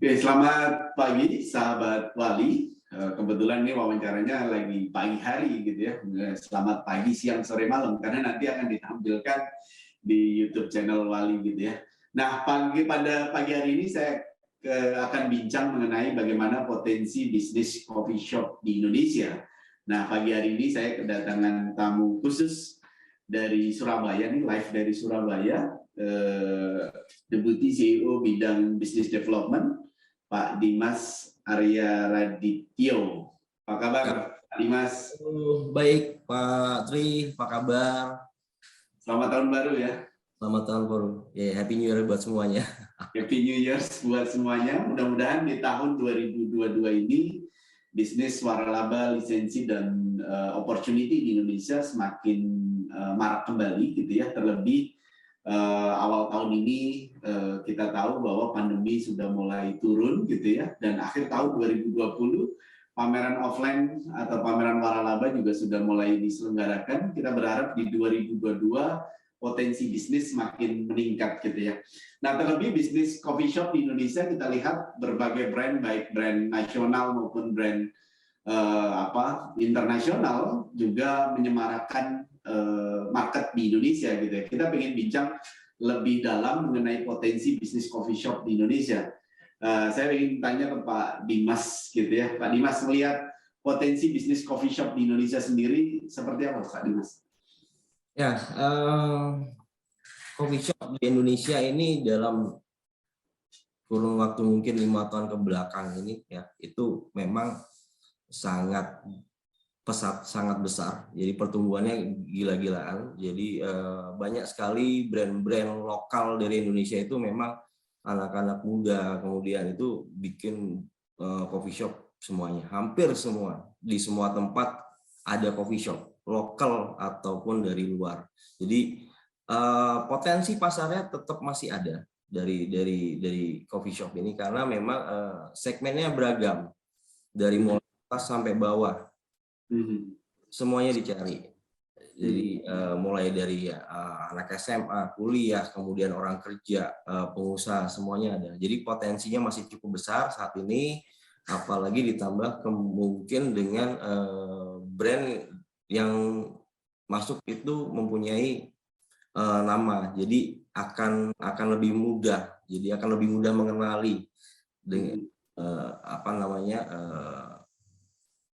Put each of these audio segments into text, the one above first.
Oke, selamat pagi sahabat Wali. Kebetulan ini wawancaranya lagi pagi hari gitu ya. Selamat pagi, siang, sore, malam karena nanti akan ditampilkan di YouTube channel Wali gitu ya. Nah, pada pagi hari ini saya akan bincang mengenai bagaimana potensi bisnis coffee shop di Indonesia. Nah, pagi hari ini saya kedatangan tamu khusus dari Surabaya nih, live dari Surabaya, Deputi CEO bidang Business Development, Pak Dimas Arya Radityo. Apa kabar, Pak Dimas? Baik, Pak Tri, apa kabar? Selamat tahun baru ya. Selamat tahun baru. Happy New Year buat semuanya. Happy New Year buat semuanya. Mudah-mudahan di tahun 2022 ini bisnis waralaba, lisensi, dan opportunity di Indonesia semakin marak kembali gitu ya. Terlebih awal tahun ini kita tahu bahwa pandemi sudah mulai turun gitu ya, dan akhir tahun 2020 pameran offline atau pameran waralaba juga sudah mulai diselenggarakan. Kita berharap di 2022 potensi bisnis semakin meningkat gitu ya. Nah, terlebih bisnis coffee shop di Indonesia kita lihat berbagai brand, baik brand nasional maupun brand internasional juga menyemarakkan market di Indonesia gitu ya. Kita pengen bincang lebih dalam mengenai potensi bisnis coffee shop di Indonesia. Saya ingin tanya ke Pak Dimas gitu ya. Pak Dimas, melihat potensi bisnis coffee shop di Indonesia sendiri seperti apa, Pak Dimas? Ya, coffee shop di Indonesia ini dalam kurun waktu mungkin 5 tahun ke belakang ini ya, itu memang sangat pesat, sangat besar. Jadi pertumbuhannya gila-gilaan. Jadi banyak sekali brand-brand lokal dari Indonesia itu memang anak-anak muda kemudian itu bikin coffee shop semuanya. Hampir semua, di semua tempat ada coffee shop, lokal ataupun dari luar. Jadi potensi pasarnya tetap masih ada dari coffee shop ini karena memang segmennya beragam dari mulai atas sampai bawah. Semuanya dicari. Jadi mulai dari anak SMA, kuliah, kemudian orang kerja, pengusaha, semuanya ada. Jadi potensinya masih cukup besar saat ini, apalagi ditambah mungkin dengan brand yang masuk itu mempunyai nama. Jadi akan lebih mudah. Jadi akan lebih mudah mengenali dengan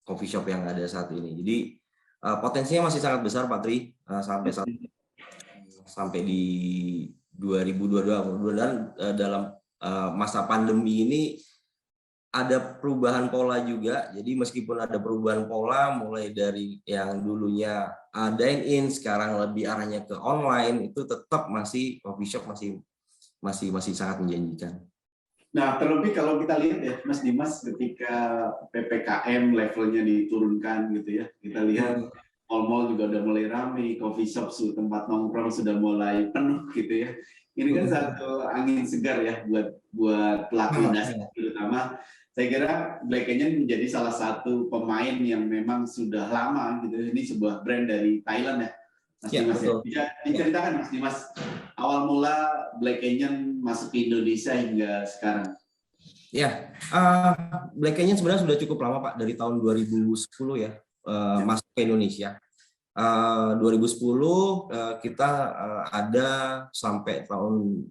coffee shop yang ada saat ini. Jadi potensinya masih sangat besar, Pak Tri, sampai di 2022. Dan dalam masa pandemi ini ada perubahan pola juga. Jadi meskipun ada perubahan pola, mulai dari yang dulunya dine-in, sekarang lebih arahnya ke online, itu tetap masih coffee shop masih sangat menjanjikan. Nah, terlebih kalau kita lihat ya, Mas Dimas, ketika PPKM levelnya diturunkan gitu ya, kita lihat mall-mall juga udah mulai ramai, coffee shop, tempat nongkrong sudah mulai penuh gitu ya. Ini kan satu angin segar ya buat pelaku industri terutama. Saya kira Black Canyon menjadi salah satu pemain yang memang sudah lama gitu. Ini sebuah brand dari Thailand ya, Mas Dimas ya. Bisa diceritakan Mas Dimas, awal mula Black Canyon masuk ke Indonesia hingga sekarang? Ya, Black Canyon sebenarnya sudah cukup lama, Pak, dari tahun 2010 ya, masuk ke Indonesia. 2010 kita ada sampai tahun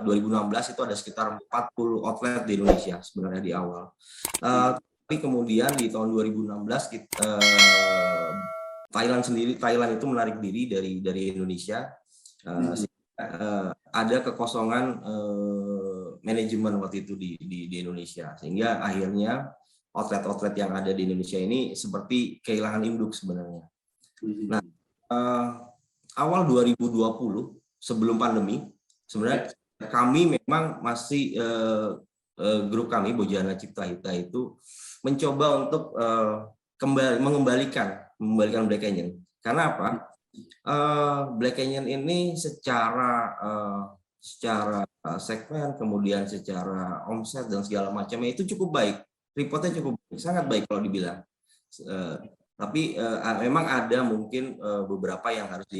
2016 itu ada sekitar 40 outlet di Indonesia sebenarnya di awal. Tapi kemudian di tahun 2016 Thailand itu menarik diri dari Indonesia. Ada kekosongan manajemen waktu itu di Indonesia, sehingga akhirnya outlet-outlet yang ada di Indonesia ini seperti kehilangan induk sebenarnya. Nah, awal 2020 sebelum pandemi, sebenarnya kami memang masih grup kami Bojana Cipta Hita itu mencoba untuk mengembalikan Black Canyon. Karena apa? Black Canyon ini secara segmen, kemudian secara omset dan segala macamnya itu cukup baik, reportnya cukup baik, sangat baik kalau dibilang. Tapi memang ada mungkin beberapa yang harus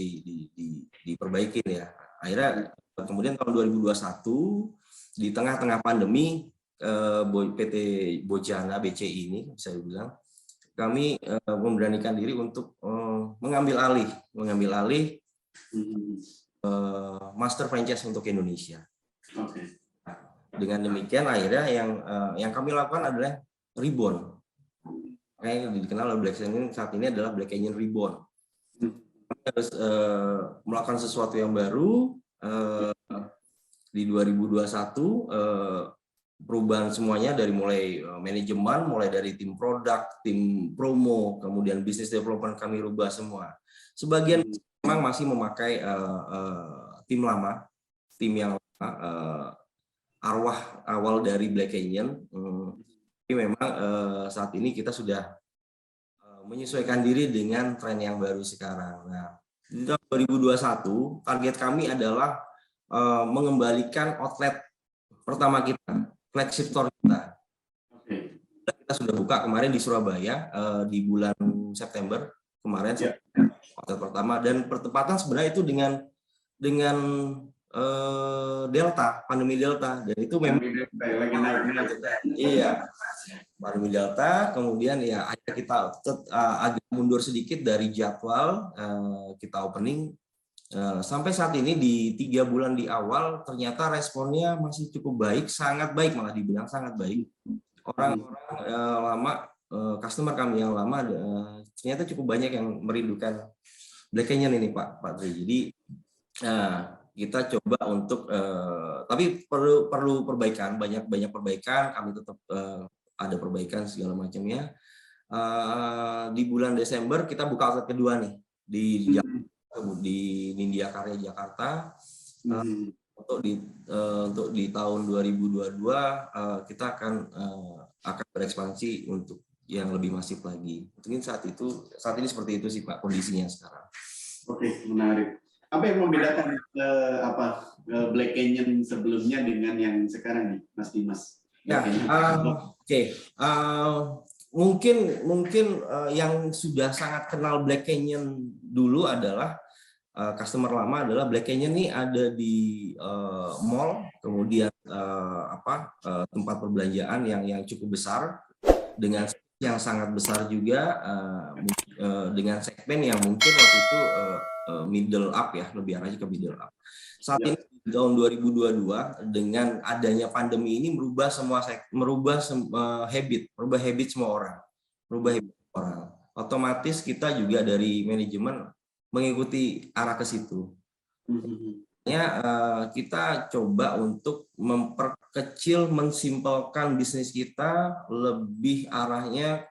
diperbaiki ya. Akhirnya kemudian tahun 2021 di tengah-tengah pandemi PT Bojana BCI ini bisa dibilang kami memberanikan diri untuk mengambil alih master franchise untuk Indonesia. Oke. Dengan demikian akhirnya yang kami lakukan adalah Reborn. Yang dikenal oleh Black Canyon saat ini adalah Black Canyon Reborn. Kami harus melakukan sesuatu yang baru di 2021. Perubahan semuanya dari mulai manajemen, mulai dari tim produk, tim promo, kemudian business development kami rubah semua. Sebagian memang masih memakai tim lama, tim yang arwah awal dari Black Canyon. Tapi memang saat ini kita sudah menyesuaikan diri dengan tren yang baru sekarang. Nah, di tahun 2021 target kami adalah mengembalikan outlet pertama kita, flagship store kita. Kita sudah buka kemarin di Surabaya di bulan September kemarin, outlet pertama, dan pertepatan sebenarnya itu dengan Delta, pandemi Delta, dan itu memang iya, pandemi Delta. Kemudian ya akhirnya kita agak mundur sedikit dari jadwal kita opening. Sampai saat ini di 3 bulan di awal ternyata responnya masih cukup baik, sangat baik, malah dibilang sangat baik. Orang-orang lama, customer kami yang lama ternyata cukup banyak yang merindukan Black Canyon ini Pak Tri. Jadi kita coba untuk tapi perlu perbaikan, banyak perbaikan, kami tetap ada perbaikan segala macamnya. Di bulan Desember kita buka outlet kedua nih di Nindya Karya Jakarta. Untuk di tahun 2022 kita akan berekspansi untuk yang lebih masif lagi. Mungkin saat ini seperti itu sih Pak kondisinya sekarang. Oke, menarik. Apa yang membedakan Black Canyon sebelumnya dengan yang sekarang nih, Mas Dimas? Ya, mungkin yang sudah sangat kenal Black Canyon dulu adalah customer lama adalah Black Canyon ini ada di mall, kemudian tempat perbelanjaan yang cukup besar dengan yang sangat besar juga, dengan segmen yang mungkin waktu itu middle up ya, lebih arahnya ke middle up. Saat ini di tahun 2022 dengan adanya pandemi ini merubah habit semua orang. Otomatis kita juga dari manajemen mengikuti arah ke situ. Kita coba untuk memperkecil, mensimpelkan bisnis kita, lebih arahnya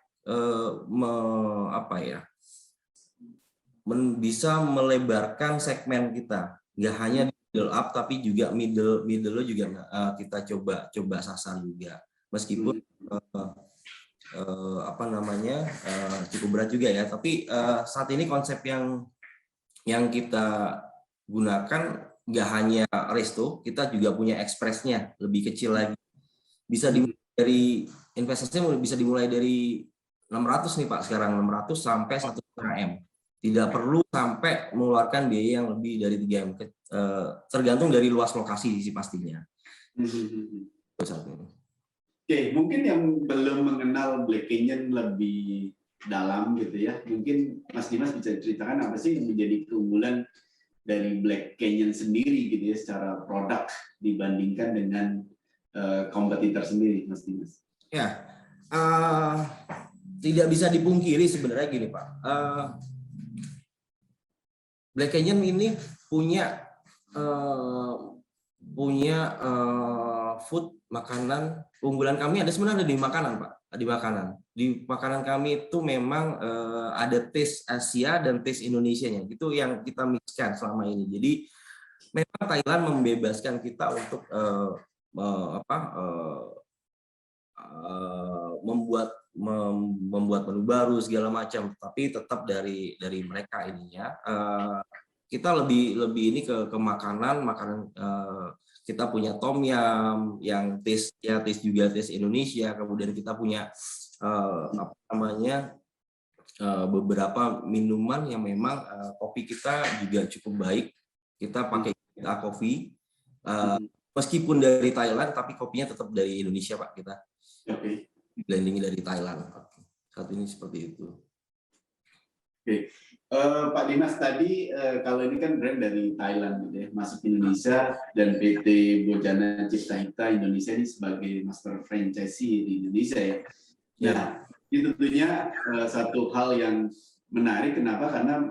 bisa melebarkan segmen kita, nggak hanya middle up tapi juga middle juga kita coba sasar juga, meskipun cukup berat juga ya. Tapi saat ini konsep yang kita gunakan nggak hanya resto, kita juga punya ekspresnya lebih kecil lagi. Bisa dimulai dari investasinya bisa dimulai dari 600 nih Pak, sekarang 600 sampai 1,5 M. Tidak perlu sampai mengeluarkan biaya yang lebih dari 3 M, tergantung dari luas lokasi sih pastinya. Oke, mungkin yang belum mengenal Black Canyon lebih dalam gitu ya, mungkin Mas Dimas bisa ceritakan apa sih yang menjadi keunggulan dari Black Canyon sendiri gitu ya secara produk dibandingkan dengan kompetitor sendiri, Mas Dimas? Ya, tidak bisa dipungkiri sebenarnya gini Pak. Black Canyon ini punya food, makanan. Unggulan kami sebenarnya ada di makanan Pak. Di makanan kami itu memang ada taste Asia dan taste Indonesianya. Itu yang kita mixkan selama ini. Jadi memang Thailand membebaskan kita untuk membuat menu baru segala macam, tapi tetap dari mereka ininya. Kita lebih ini ke makanan. Kita punya tom yum yang taste juga taste Indonesia. Kemudian kita punya beberapa minuman yang memang kopi kita juga cukup baik. Kita pakai Kita Coffee. meskipun dari Thailand, tapi kopinya tetap dari Indonesia, Pak. Kita blending dari Thailand. Saat ini seperti itu. Oke. Pak Dimas tadi kalau ini kan brand dari Thailand gitu ya, masuk Indonesia dan PT Bojana Cipta Hita Indonesia ini sebagai master franchisee di Indonesia ya. Nah, ini tentunya satu hal yang menarik. Kenapa? Karena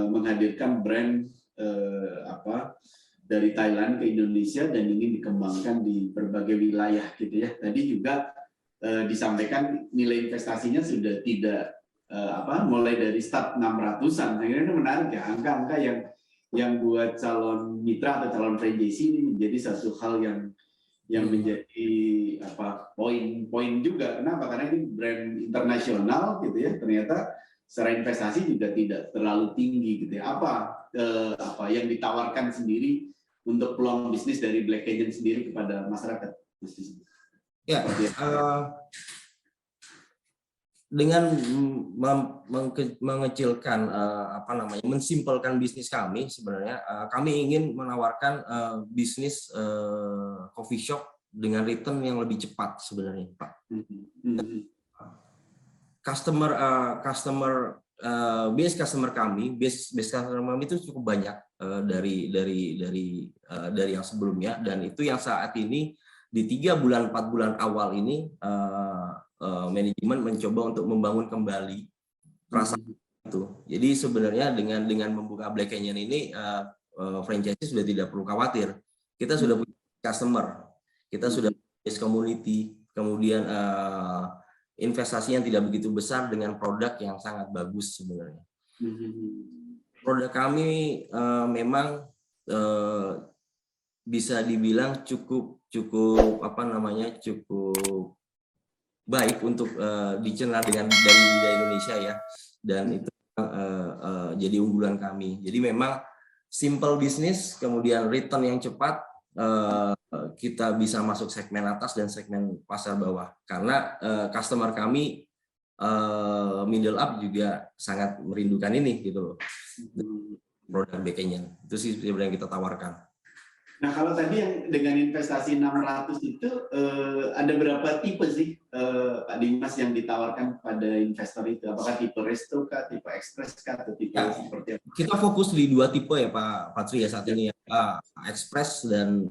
menghadirkan brand dari Thailand ke Indonesia dan ingin dikembangkan di berbagai wilayah gitu ya. Tadi juga disampaikan nilai investasinya sudah tidak mulai dari start 600-an. Saya kira itu menarik ya, angka-angka yang buat calon mitra atau calon franchisee ini menjadi satu hal yang menjadi poin juga. Kenapa? Karena ini brand internasional gitu ya. Ternyata secara investasi juga tidak terlalu tinggi gitu ya. Apa yang ditawarkan sendiri untuk peluang bisnis dari Black Canyon sendiri kepada masyarakat? Ya, dengan mengecilkan mensimpelkan bisnis kami, sebenarnya kami ingin menawarkan bisnis coffee shop dengan return yang lebih cepat sebenarnya, Pak. Base customer kami itu cukup banyak dari yang sebelumnya, dan itu yang saat ini di 3 bulan 4 bulan awal ini manajemen mencoba untuk membangun kembali rasa itu. Jadi sebenarnya dengan membuka Black Canyon ini franchise sudah tidak perlu khawatir. Kita sudah punya customer, kita sudah punya community, kemudian investasi yang tidak begitu besar dengan produk yang sangat bagus sebenarnya. Produk kami memang bisa dibilang cukup baik untuk dicerna dari lidah Indonesia ya, dan itu jadi unggulan kami. Jadi memang simple bisnis, kemudian return yang cepat, kita bisa masuk segmen atas dan segmen pasar bawah karena customer kami middle up juga sangat merindukan ini gitu loh, produk Black Canyon. Itu sih yang kita tawarkan. Nah, kalau tadi yang dengan investasi 600 itu ada berapa tipe sih Pak Dimas yang ditawarkan pada investor itu? Apakah tipe resto kah, tipe express kah, atau tipe seperti apa? Kita fokus di 2 tipe ya Pak Patri ya saat ini ya, express dan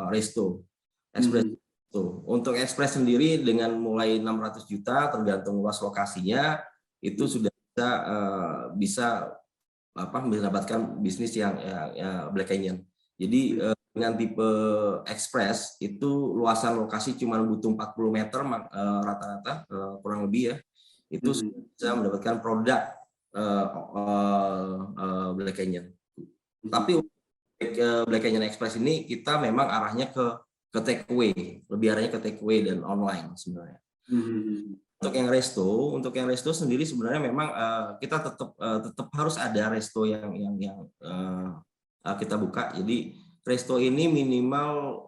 resto. Express itu. Untuk express sendiri dengan mulai 600 juta tergantung luas lokasinya itu sudah bisa mendapatkan bisnis yang Black Canyon. Jadi dengan tipe express itu luasan lokasi cuma butuh 40 meter rata-rata kurang lebih ya. Itu bisa mendapatkan produk Black Canyon. Tapi Black Canyon Express ini kita memang arahnya ke take away, lebih arahnya ke take away dan online sebenarnya. Untuk yang resto sendiri sebenarnya memang kita tetap harus ada resto yang kita buka. Jadi resto ini minimal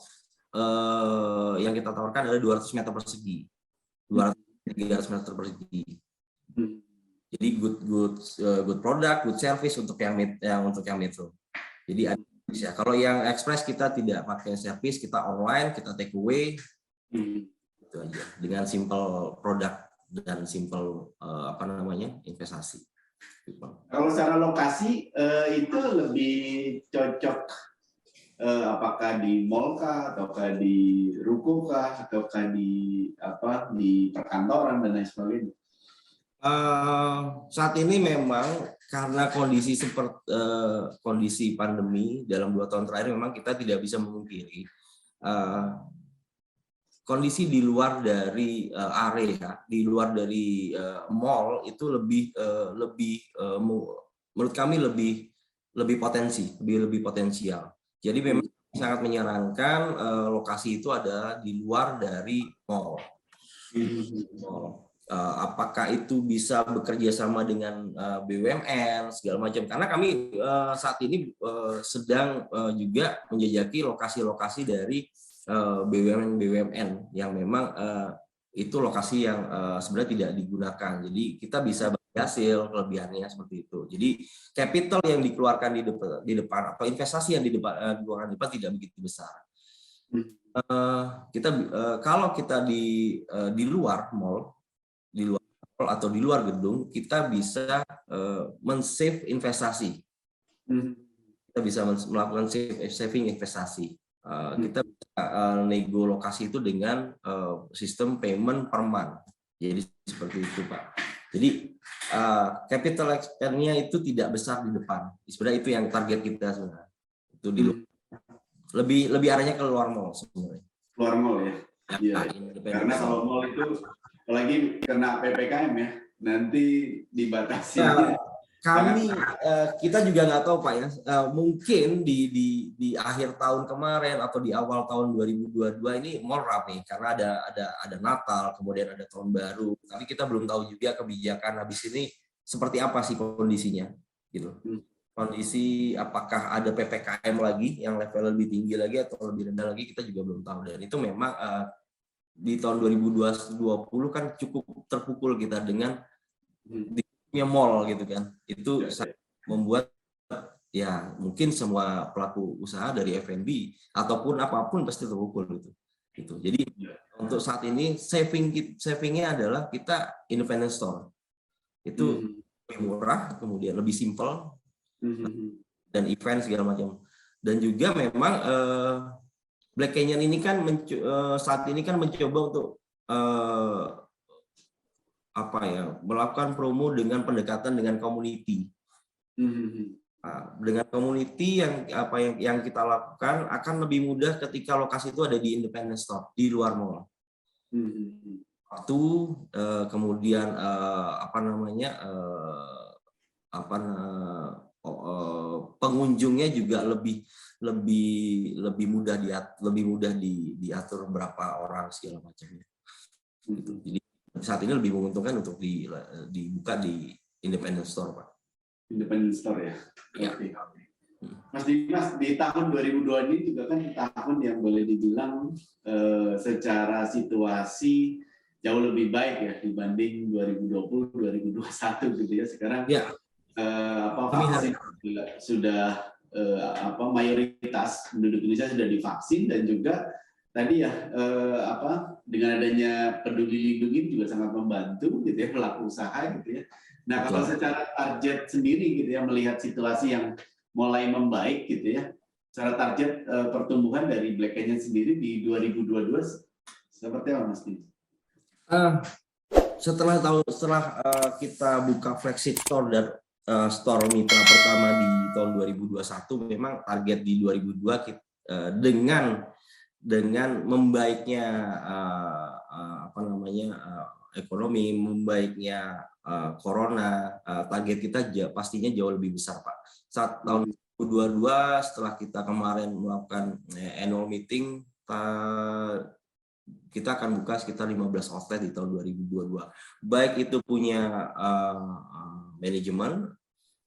yang kita tawarkan adalah 200 meter persegi, 200-300 meter persegi. Jadi good product, good service untuk yang metro. Jadi ya, kalau yang express kita tidak pakai service, kita online, kita take away, itu aja dengan simple produk dan simple investasi. Kalau secara lokasi itu lebih cocok apakah di mall kah, ataukah di ruko kah, ataukah di perkantoran dan lain sebagainya? Saat ini memang karena kondisi pandemi dalam 2 tahun terakhir memang kita tidak bisa memungkiri kondisi di luar dari area, di luar dari mall itu menurut kami lebih potensial. Jadi memang sangat menyarankan lokasi itu ada di luar dari mall. Apakah itu bisa bekerja sama dengan BUMN segala macam? Karena kami saat ini sedang juga menjajaki lokasi-lokasi dari BUMN yang memang itu lokasi yang sebenarnya tidak digunakan. Jadi kita bisa bagi hasil kelebihannya seperti itu. Jadi capital yang dikeluarkan di depan atau investasi yang dikeluarkan di depan tidak begitu besar. Kita kalau kita di luar mall, atau di luar gedung, kita bisa men-save investasi. Kita bisa melakukan saving investasi. Kita bisa nego lokasi itu dengan sistem payment per month. Jadi seperti itu, Pak. Jadi capital expense-nya itu tidak besar di depan. Sebenarnya itu yang target kita sebenarnya. Itu di luar. Lebih arahnya ke luar mall sebenarnya. Luar mall ya. Iya. Karena kalau mall itu apalagi kena PPKM ya, nanti dibatasi. Kita juga nggak tahu, Pak ya. Mungkin di akhir tahun kemarin atau di awal tahun 2022 ini mall ramai karena ada Natal, kemudian ada tahun baru. Tapi kita belum tahu juga kebijakan habis ini seperti apa sih kondisinya, gitu. Kondisi apakah ada PPKM lagi yang level lebih tinggi lagi atau lebih rendah lagi, kita juga belum tahu. Dan itu memang di tahun 2020 kan cukup terpukul kita dengan mall gitu kan. Itu membuat ya mungkin semua pelaku usaha dari F&B ataupun apapun pasti terpukul gitu. Jadi untuk saat ini savingnya adalah kita independent store. Itu lebih murah, kemudian lebih simple, dan event segala macam. Dan juga memang Black Canyon ini kan saat ini kan mencoba untuk melakukan promo dengan pendekatan dengan community. Dengan community yang kita lakukan akan lebih mudah ketika lokasi itu ada di independent store di luar mall. Kemudian pengunjungnya juga lebih mudah diatur berapa orang segala macamnya. Jadi saat ini lebih menguntungkan untuk dibuka di independent store, Pak. Independent store ya. Oke. Mas Dimas, di tahun 2002 ini juga kan tahun yang boleh dibilang secara situasi jauh lebih baik ya dibanding 2020, 2021 gitu ya. Sekarang vaksin sudah mayoritas penduduk Indonesia sudah divaksin, dan juga tadi ya dengan adanya Peduli Lindungi juga sangat membantu gitu ya pelaku usaha gitu ya. Nah, kalau secara target sendiri gitu ya, melihat situasi yang mulai membaik gitu ya, secara target pertumbuhan dari Black Canyon sendiri di 2022 seperti apa, Mas Dimas? Setelah kita buka flagship store dan store mitra pertama di tahun 2021, memang target di 2002 dengan membaiknya ekonomi, membaiknya corona, target kita pastinya jauh lebih besar, Pak. Saat tahun 2022 setelah kita kemarin melakukan annual meeting, kita akan buka sekitar 15 outlet di tahun 2022. Baik itu punya manajemen,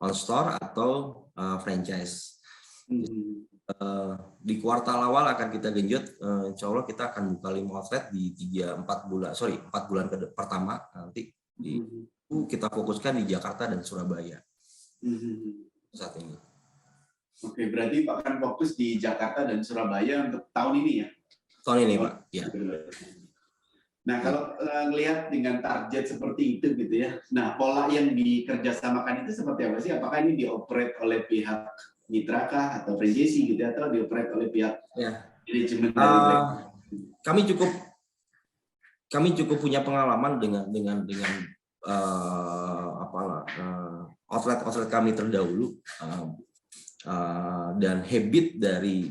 on store atau franchise. Di kuartal awal akan kita genjot, insya Allah kita akan buka 5 outlet di 4 bulan pertama nanti. Kita fokuskan di Jakarta dan Surabaya saat ini. Oke, berarti Pak akan fokus di Jakarta dan Surabaya untuk tahun ini ya? Tahun ini, Pak. Ya. Nah, kalau melihat dengan target seperti itu gitu ya, nah pola yang dikerjasamakan itu seperti apa sih? Apakah ini dioperate oleh pihak mitra kah atau franchise gitu atau dioperate oleh pihak manajemen dari Black? Kami cukup punya pengalaman dengan outlet kami terdahulu, dan habit dari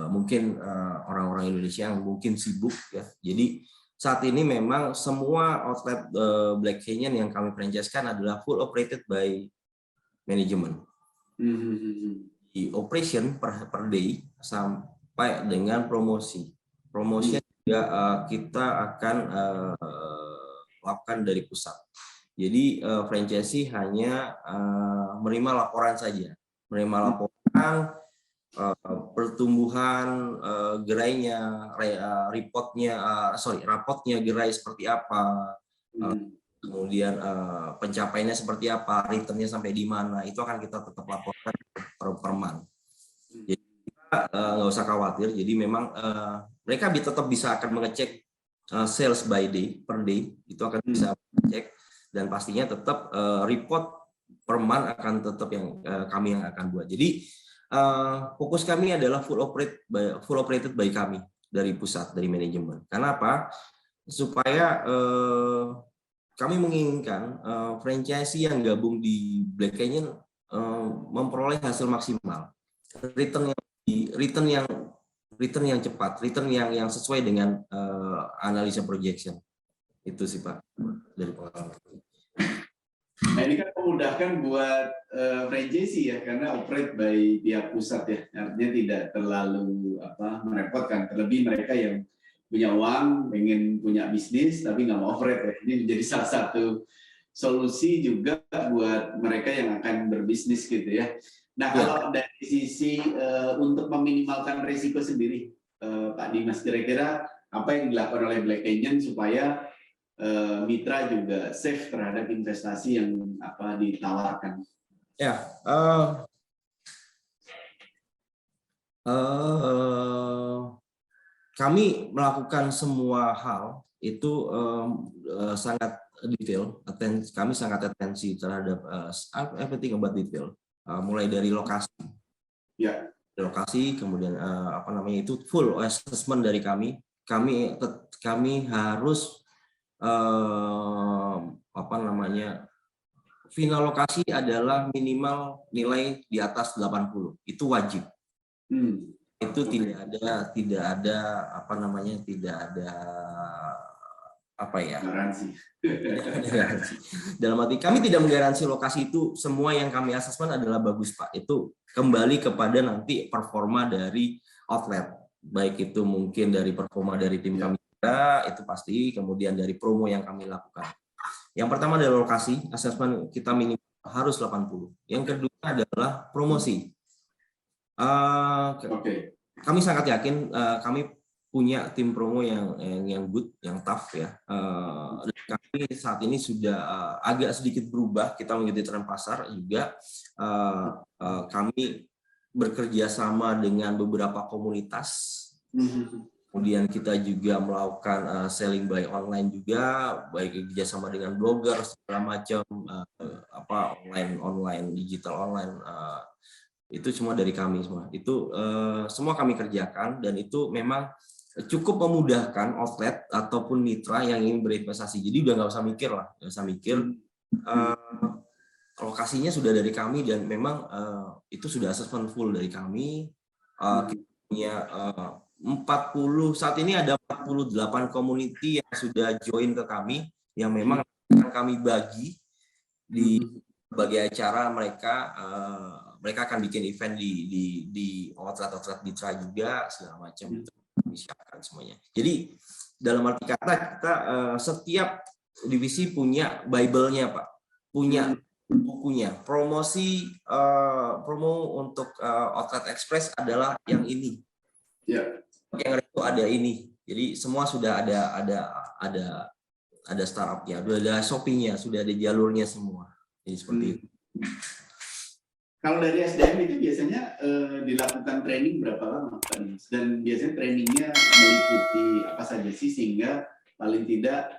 mungkin orang-orang Indonesia yang mungkin sibuk ya. Jadi saat ini memang semua outlet Black Canyon yang kami franchise-kan adalah full operated by management. Di operation per day sampai dengan promosi juga kita akan lakukan dari pusat. Jadi franchisee hanya menerima laporan saja, pertumbuhan gerainya, rapotnya gerai seperti apa, kemudian pencapaiannya seperti apa, returnnya sampai di mana, itu akan kita tetap laporkan per month. Jadi nggak usah khawatir. Jadi memang mereka tetap bisa akan mengecek sales by day, per day, itu akan bisa cek, dan pastinya tetap report per month akan tetap yang kami yang akan buat. Jadi fokus kami adalah full operated by kami dari pusat, dari manajemen. Karena apa? Supaya kami menginginkan franchisee yang gabung di Black Canyon memperoleh hasil maksimal, return yang cepat, return yang sesuai dengan analisa projection. Itu sih Pak dari pengalaman. Nah ini kan memudahkan buat franchisee ya, karena operate by pihak pusat ya, artinya tidak terlalu merepotkan. Terlebih mereka yang punya uang, pengen punya bisnis tapi nggak mau operate ya. Ini menjadi salah satu solusi juga buat mereka yang akan berbisnis gitu ya. Nah kalau dari sisi untuk meminimalkan risiko sendiri, Pak Dimas, kira-kira apa yang dilakukan oleh Black Canyon supaya mitra juga safe terhadap investasi yang ditawarkan? Ya, kami melakukan semua hal itu sangat detail. Kami sangat atensi terhadap everything about detail, mulai dari lokasi, lokasi, kemudian itu full assessment dari kami. Kami harus final lokasi adalah minimal nilai di atas 80, itu wajib. Itu tidak ada garansi. Dalam arti kami tidak menggaransi lokasi itu, semua yang kami asesmen adalah bagus Pak. Itu kembali kepada nanti performa dari outlet, baik itu mungkin dari performa dari tim kami itu pasti, kemudian dari promo yang kami lakukan. Yang pertama adalah lokasi, asesmen kita minimal harus 80. Yang kedua adalah promosi. Kami sangat yakin kami punya tim promo yang good, yang tough ya. Kami saat ini sudah agak sedikit berubah, kita mengikuti tren pasar juga. Kami bekerja sama dengan beberapa komunitas. Kemudian kita juga melakukan selling by online juga, baik kerjasama dengan blogger segala macam, online digital online. Itu semua dari kami semua. Itu semua kami kerjakan, dan itu memang cukup memudahkan outlet ataupun mitra yang ingin berinvestasi. Jadi udah nggak usah mikir lah, nggak usah mikir. Lokasinya sudah dari kami, dan memang itu sudah assessment full dari kami. Kita punya saat ini ada 48 community yang sudah join ke kami, yang memang akan kami bagi di berbagai acara. Mereka akan bikin event di outlet mitra juga segala macam, itu disiapkan semuanya. Jadi dalam arti kata kita setiap divisi punya Bible-nya Pak, punya bukunya. Promo untuk Outlet Express adalah yang ini. Yang itu ada ini. Jadi semua sudah ada startupnya, sudah ada Shopee-nya, sudah ada jalurnya semua. Jadi seperti itu. Kalau dari SDM itu biasanya dilakukan training berapa lama Pak Dimas? Dan biasanya trainingnya meliputi apa saja sih, sehingga paling tidak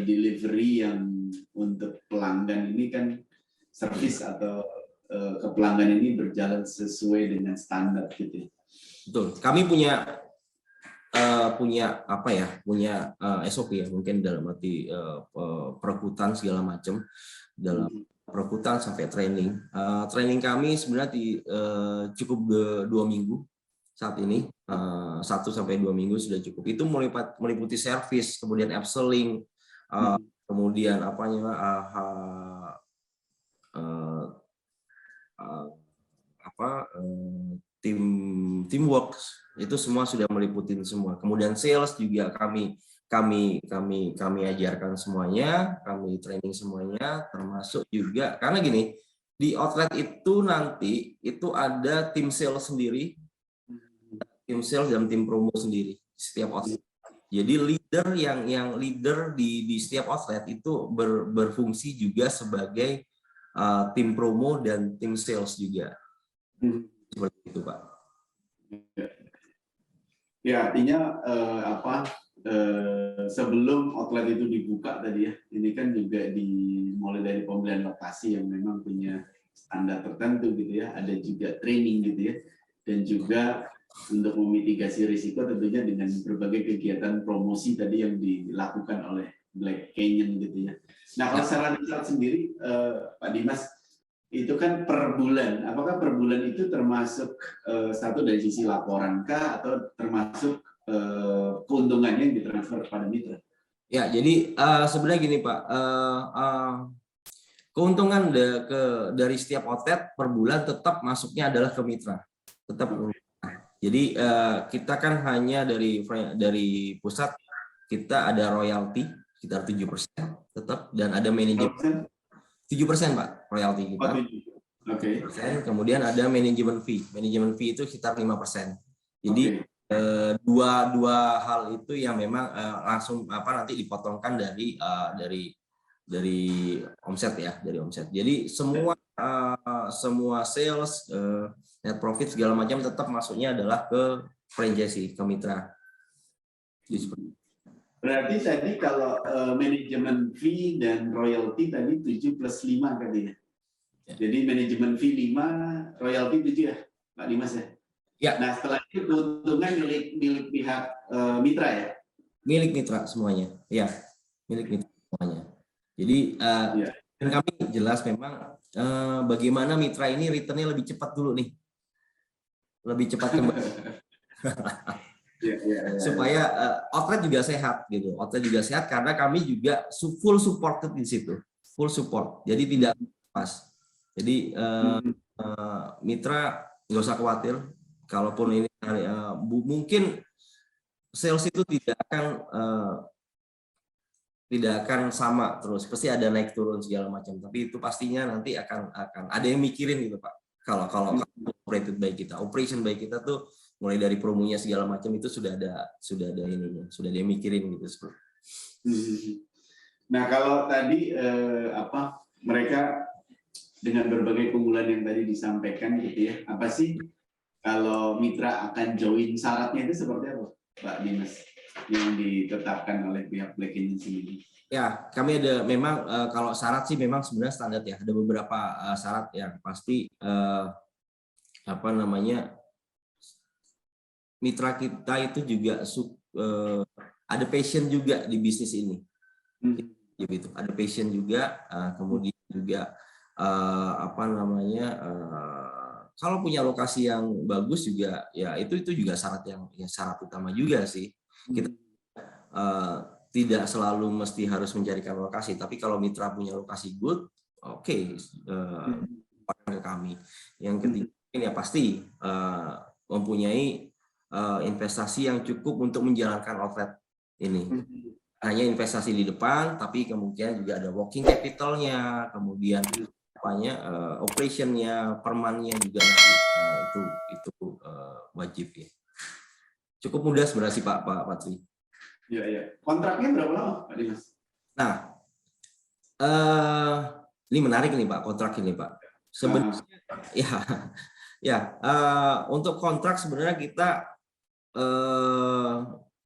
delivery yang untuk pelanggan ini kan, service atau ke pelanggan ini berjalan sesuai dengan standar gitu. Betul. Kami punya SOP ya, mungkin dalam arti perekrutan segala macam, dalam perekrutan sampai training. Training kami sebenarnya cukup 2 minggu saat ini, 1 sampai 2 minggu sudah cukup. Itu meliputi service, kemudian upselling, kemudian teamwork, itu semua sudah meliputi semua. Kemudian sales juga kami ajarkan semuanya, kami training semuanya, termasuk juga karena gini, di outlet itu nanti itu ada tim sales sendiri, tim sales dan tim promo sendiri setiap outlet. Jadi leader yang leader di setiap outlet itu berfungsi juga sebagai tim promo dan tim sales juga. Seperti itu Pak. Ya, artinya sebelum outlet itu dibuka tadi ya, ini kan juga mulai dari pembelian lokasi yang memang punya standar tertentu gitu ya, ada juga training gitu ya, dan juga untuk memitigasi risiko tentunya dengan berbagai kegiatan promosi tadi yang dilakukan oleh Black Canyon gitu ya. Nah, kalau secara riset sendiri, Pak Dimas, itu kan per bulan. Apakah per bulan itu termasuk satu dari sisi laporan kah atau termasuk keuntungannya yang ditransfer kepada mitra? Ya, jadi sebenarnya gini Pak, keuntungan dari setiap outlet per bulan tetap masuknya adalah ke mitra, tetap. Jadi kita kan hanya dari pusat kita ada royalti sekitar 7% tetap, dan ada manajemen 7% Pak royalti kita. Oke. Kemudian ada manajemen fee. Manajemen fee itu sekitar 5%. Jadi dua hal itu yang memang langsung nanti dipotongkan dari omset ya, dari omset. Jadi semua sales, net profit segala macam tetap masuknya adalah ke franchisee, ke mitra. Berarti tadi kalau manajemen fee dan royalti tadi 7 plus 5 tadi ya? Jadi manajemen fee 5, royalti 7 ya, Pak Dimas ya? Ya. Nah, setelah itu keuntungan milik pihak mitra ya? Milik mitra semuanya, ya, milik mitra semuanya. Jadi dan kami jelas memang bagaimana mitra ini returnnya lebih cepat dulu nih, lebih cepat kembali. Supaya outlet juga sehat gitu, outlet juga sehat karena kami juga full supported di situ, full support. Jadi tidak pas. Jadi mitra nggak usah khawatir, kalaupun ini mungkin sales itu tidak akan sama terus, pasti ada naik turun segala macam. Tapi itu pastinya nanti akan ada yang mikirin gitu Pak. Kalau operated by kita, operation by kita tuh mulai dari promonya segala macam itu sudah ada ininya, sudah dia mikirin gitu. Nah, kalau tadi mereka dengan berbagai keunggulan yang tadi disampaikan gitu ya, apa sih kalau mitra akan join, syaratnya itu seperti apa, Pak Dimas, yang ditetapkan oleh pihak Black Canyon sendiri? Ya, kami ada memang kalau syarat sih memang sebenarnya standar ya, ada beberapa syarat yang pasti mitra kita itu juga ada passion juga di bisnis ini. Gitu. Ada passion juga, kemudian juga kalau punya lokasi yang bagus juga ya itu juga syarat utama juga sih. Kita tidak selalu mesti harus mencarikan lokasi, tapi kalau mitra punya lokasi good, oke, ke kami. Yang ketiga ya pasti mempunyai investasi yang cukup untuk menjalankan outlet ini. Hanya investasi di depan, tapi kemudian juga ada working capital-nya, kemudian operation-nya, permannya juga nanti itu wajib ya. Cukup mudah sebenarnya sih Pak Patri. Iya. Kontraknya berapa lama Pak Dimas? Nah, ini menarik nih Pak, kontrak ini Pak. Sebenarnya untuk kontrak sebenarnya kita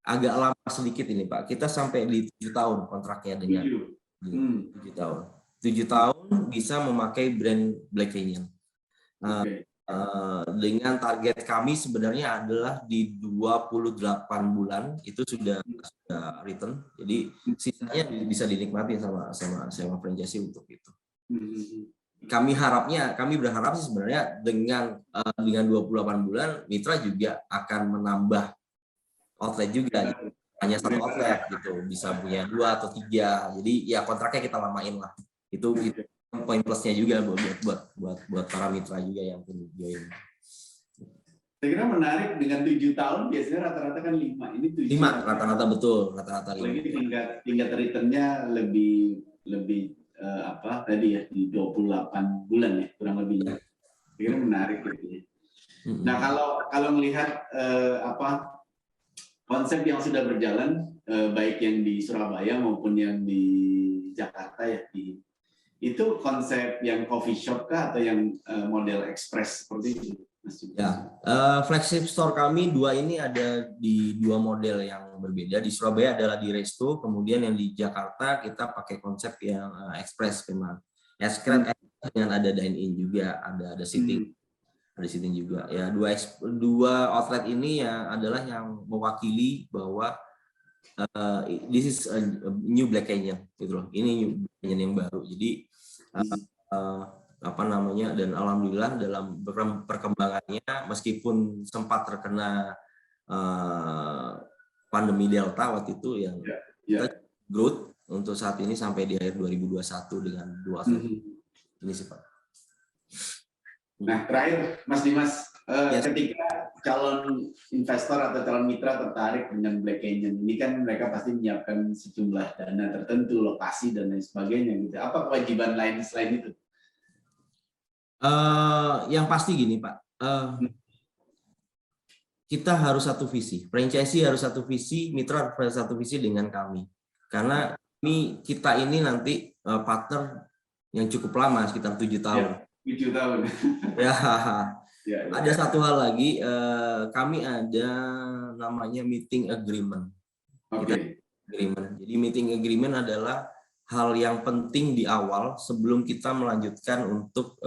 agak lama sedikit ini Pak. Kita sampai di 7 tahun kontraknya dengan 7 tahun. 7 tahun bisa memakai brand Black Canyon. Dengan target kami sebenarnya adalah di 28 bulan itu sudah return. Jadi sisanya bisa dinikmati sama franchisee untuk itu. Kami berharap sih sebenarnya dengan 28 bulan mitra juga akan menambah outlet juga, hanya satu outlet gitu, bisa punya 2 atau 3. Jadi ya kontraknya kita lamain lah. Itu poin plusnya juga buat para mitra juga yang join. Saya kira menarik dengan 7 tahun biasanya rata-rata kan 5. Ini 7. 5 rata-rata betul, rata-rata 5. Lagi tingkat returnnya lebih tadi ya di 28 bulan ya kurang lebih. Saya kira menarik gitu ya. Nah, kalau melihat konsep yang sudah berjalan baik yang di Surabaya maupun yang di Jakarta ya, itu konsep yang coffee shop kah atau yang model express seperti itu? Mas? Ya, flagship store kami dua ini ada di dua model yang berbeda. Di Surabaya adalah di Resto, kemudian yang di Jakarta kita pakai konsep yang express memang. Express dengan ada dine-in juga, ada sitting. Ada sitting juga. Ya, dua outlet ini ya adalah yang mewakili bahwa this is a new Black Canyon gitu loh. Ini new Black Canyon yang baru. Jadi apa namanya, dan alhamdulillah dalam perkembangannya meskipun sempat terkena pandemi Delta waktu itu yang kita growth untuk saat ini sampai di akhir 2021 dengan dua outlet ini sih Pak. Nah, terakhir Mas Dimas, ketika calon investor atau calon mitra tertarik dengan Black Canyon, ini kan mereka pasti menyiapkan sejumlah dana tertentu, lokasi dan lain sebagainya gitu. Apa kewajiban lain selain itu? Yang pasti gini Pak, kita harus satu visi, franchisee harus satu visi, mitra harus satu visi dengan kami. Karena kita ini nanti partner yang cukup lama, sekitar 7 tahun. Ya. 7 tahun. Ya, ada satu hal lagi, kami ada namanya meeting agreement. Agreement. Jadi meeting agreement adalah hal yang penting di awal sebelum kita melanjutkan untuk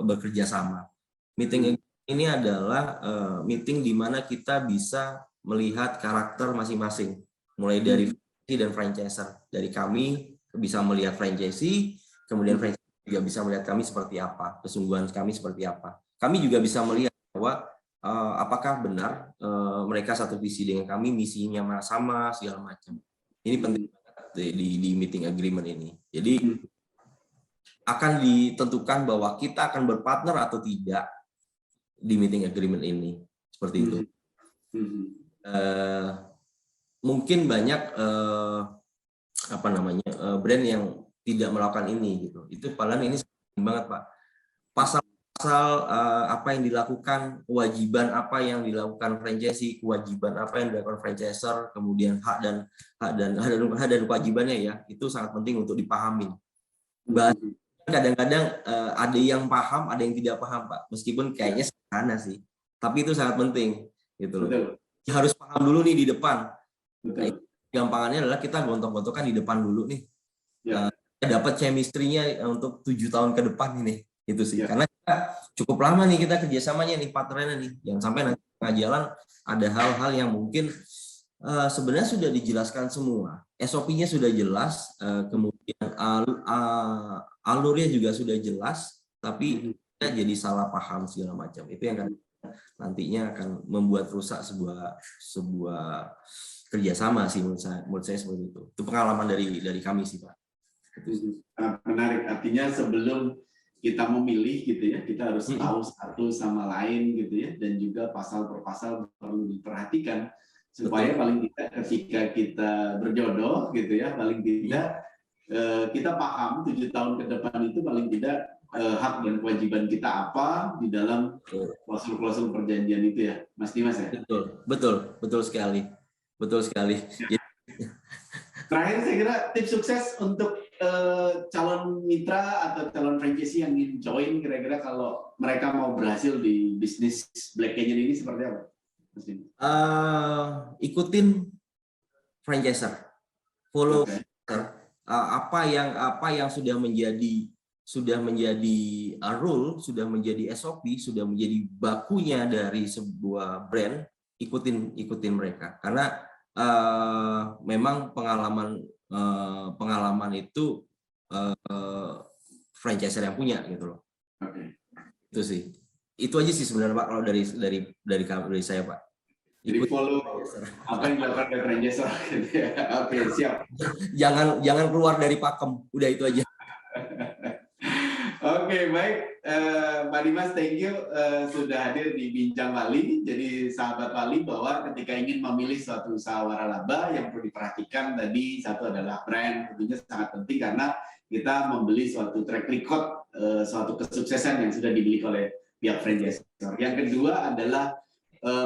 bekerja sama. Meeting ini adalah meeting di mana kita bisa melihat karakter masing-masing, mulai dari franchisee dan franchiser. Dari kami bisa melihat franchisee, kemudian franchise juga bisa melihat kami seperti apa, kesungguhan kami seperti apa. Kami juga bisa melihat bahwa apakah benar mereka satu visi dengan kami, misinya sama segala macam. Ini penting banget di meeting agreement ini. Jadi akan ditentukan bahwa kita akan berpartner atau tidak di meeting agreement ini, seperti itu. Mungkin banyak brand yang tidak melakukan ini gitu. Itu padahal ini penting banget Pak. Pasal-pasal apa yang dilakukan, kewajiban apa yang dilakukan franchisee, kewajiban apa yang dilakukan franchiser, kemudian hak dan kewajibannya ya, itu sangat penting untuk dipahami. Kadang-kadang ada yang paham, ada yang tidak paham Pak. Meskipun kayaknya sederhana sih, tapi itu sangat penting gitu loh. Harus paham dulu nih di depan. Gampangannya adalah kita gontok-gontokan di depan dulu nih. Dapat chemistry-nya untuk 7 tahun ke depan ini, itu sih. Karena kita cukup lama nih kita kerjasamanya nih, partnernya nih. Jangan sampai nanti tengah jalan ada hal-hal yang mungkin sebenarnya sudah dijelaskan semua. SOP-nya sudah jelas, kemudian alurnya juga sudah jelas, tapi kita jadi salah paham segala macam. Itu yang nantinya akan membuat rusak sebuah kerjasama sih menurut saya seperti itu. Itu pengalaman dari kami sih Pak. Menarik, artinya sebelum kita memilih gitu ya, kita harus tahu satu sama lain gitu ya, dan juga pasal per pasal perlu diperhatikan supaya paling tidak ketika kita berjodoh gitu ya, paling tidak kita paham 7 tahun ke depan itu paling tidak hak dan kewajiban kita apa di dalam klausul-klausul perjanjian itu ya, Mas Dimas ya. Betul sekali. Terakhir saya kira tips sukses untuk calon mitra atau calon franchisee yang ingin join, kira-kira kalau mereka mau berhasil di bisnis Black Canyon ini seperti apa? Ikutin franchiser, follow apa yang sudah menjadi rule, sudah menjadi SOP, sudah menjadi bakunya dari sebuah brand. Ikutin mereka, karena memang pengalaman itu franchiser yang punya gitu loh. Itu sih. Itu aja sih sebenarnya Pak kalau dari saya Pak. Jadi follow apa yang dilakukan oleh franchiser gitu ya. Oke, siap. Jangan keluar dari pakem. Udah itu aja. Oke, baik. Pak Dimas, thank you sudah hadir di Bincang Wali. Jadi sahabat Wali, bahwa ketika ingin memilih suatu usaha waralaba yang perlu diperhatikan tadi, satu adalah brand, tentunya sangat penting karena kita membeli suatu track record, suatu kesuksesan yang sudah dimiliki oleh pihak franchise. Yang kedua adalah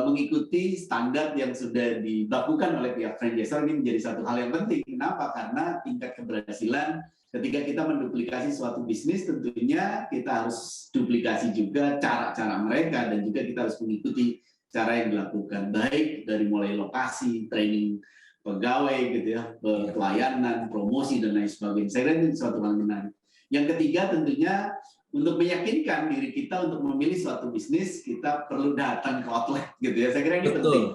mengikuti standar yang sudah dibakukan oleh pihak franchisor. Ini menjadi satu hal yang penting. Kenapa? Karena tingkat keberhasilan ketika kita menduplikasi suatu bisnis, tentunya kita harus duplikasi juga cara-cara mereka, dan juga kita harus mengikuti cara yang dilakukan, baik dari mulai lokasi, training pegawai gitu ya, pelayanan, promosi dan lain sebagainya. Saya kira itu suatu hal menarik. Yang ketiga tentunya untuk meyakinkan diri kita untuk memilih suatu bisnis, kita perlu datang ke outlet gitu ya. Saya kira ini penting.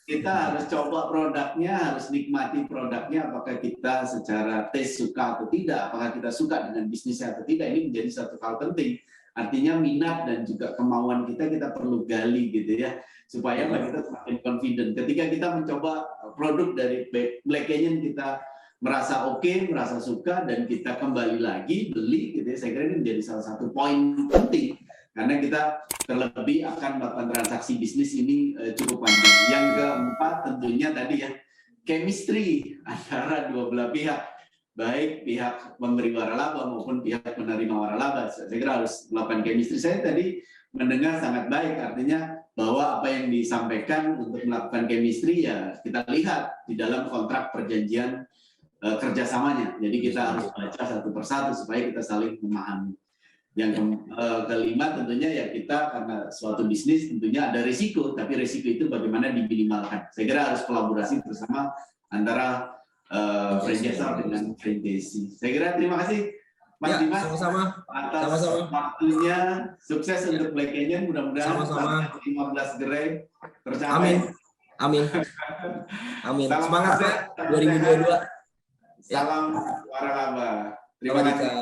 Kita harus coba produknya, harus nikmati produknya, apakah kita secara taste suka atau tidak, apakah kita suka dengan bisnisnya atau tidak, ini menjadi satu hal penting. Artinya minat dan juga kemauan kita perlu gali gitu ya, supaya kita semakin confident. Ketika kita mencoba produk dari Black Canyon, kita merasa oke, merasa suka, dan kita kembali lagi beli gitu ya. Saya kira ini menjadi salah satu poin penting, karena kita terlebih akan melakukan transaksi bisnis ini cukup panjang. Yang keempat tentunya tadi ya, chemistry antara dua belah pihak, baik pihak memberi waralaba maupun pihak menerima waralaba. Saya kira harus melakukan chemistry. Saya tadi mendengar sangat baik, artinya bahwa apa yang disampaikan untuk melakukan chemistry ya kita lihat di dalam kontrak perjanjian kerjasamanya. Jadi kita harus baca satu persatu supaya kita saling memahami. Yang kelima tentunya ya, kita karena suatu bisnis tentunya ada risiko, tapi risiko itu bagaimana diminimalkan. Saya kira harus kolaborasi bersama antara franchisor dengan franchisee. Saya kira terima kasih Mas Dimas atas waktunya. Sukses untuk Black Canyon, mudah-mudahan 15 gerai tercapai. Amin. Semangat ya 2022. Salam waralaba. Terima kasih.